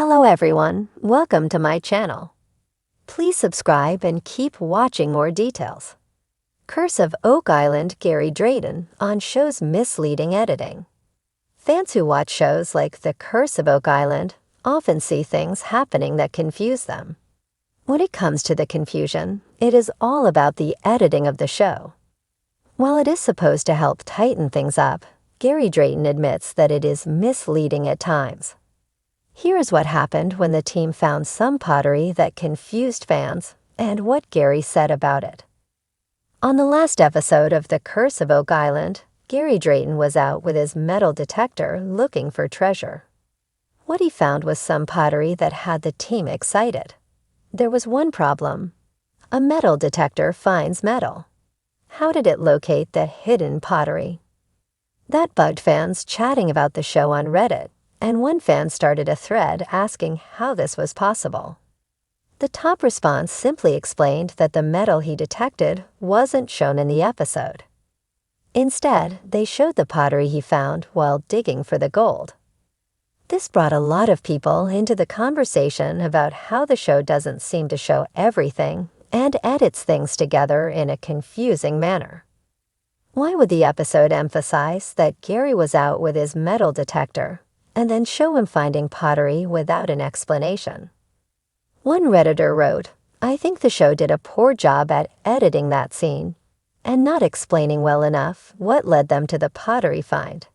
Hello everyone, welcome to my channel. Please subscribe and keep watching more details. Curse of Oak Island Gary Drayton on show's misleading editing. Fans who watch shows like The Curse of Oak Island often see things happening that confuse them. When it comes to the confusion, it is all about the editing of the show. While it is supposed to help tighten things up, Gary Drayton admits that it is misleading at times. Here is what happened when the team found some pottery that confused fans and what Gary said about it. On the last episode of The Curse of Oak Island, Gary Drayton was out with his metal detector looking for treasure. What he found was some pottery that had the team excited. There was one problem. A metal detector finds metal. How did it locate the hidden pottery? That bugged fans chatting about the show on Reddit, and one fan started a thread asking how this was possible. The top response simply explained that the metal he detected wasn't shown in the episode. Instead, they showed the pottery he found while digging for the gold. This brought a lot of people into the conversation about how the show doesn't seem to show everything and edits things together in a confusing manner. Why would the episode emphasize that Gary was out with his metal detector and then show him finding pottery without an explanation? One Redditor wrote, "I think the show did a poor job at editing that scene and not explaining well enough what led them to the pottery find.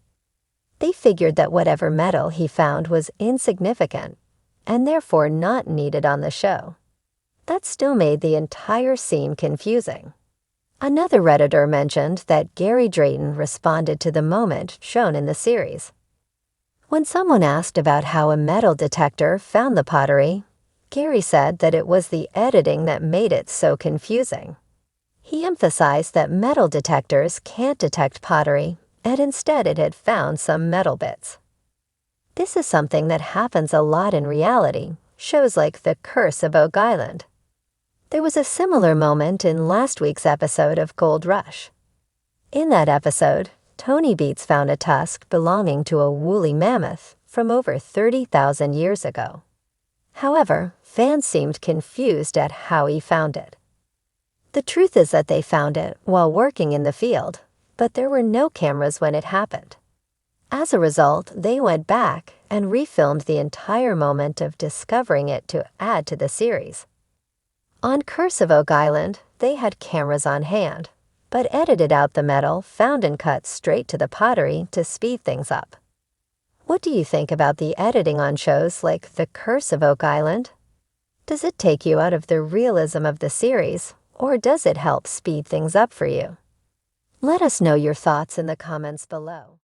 They figured that whatever metal he found was insignificant and therefore not needed on the show. That still made the entire scene confusing." Another Redditor mentioned that Gary Drayton responded to the moment shown in the series. When someone asked about how a metal detector found the pottery, Gary said that it was the editing that made it so confusing. He emphasized that metal detectors can't detect pottery, and instead it had found some metal bits. This is something that happens a lot in reality, shows like The Curse of Oak Island. There was a similar moment in last week's episode of Gold Rush. In that episode, Tony Beats found a tusk belonging to a woolly mammoth from over 30,000 years ago. However, fans seemed confused at how he found it. The truth is that they found it while working in the field, but there were no cameras when it happened. As a result, they went back and refilmed the entire moment of discovering it to add to the series. On Curse of Oak Island, they had cameras on hand, but edited out the metal found and cut straight to the pottery to speed things up. What do you think about the editing on shows like The Curse of Oak Island? Does it take you out of the realism of the series, or does it help speed things up for you? Let us know your thoughts in the comments below.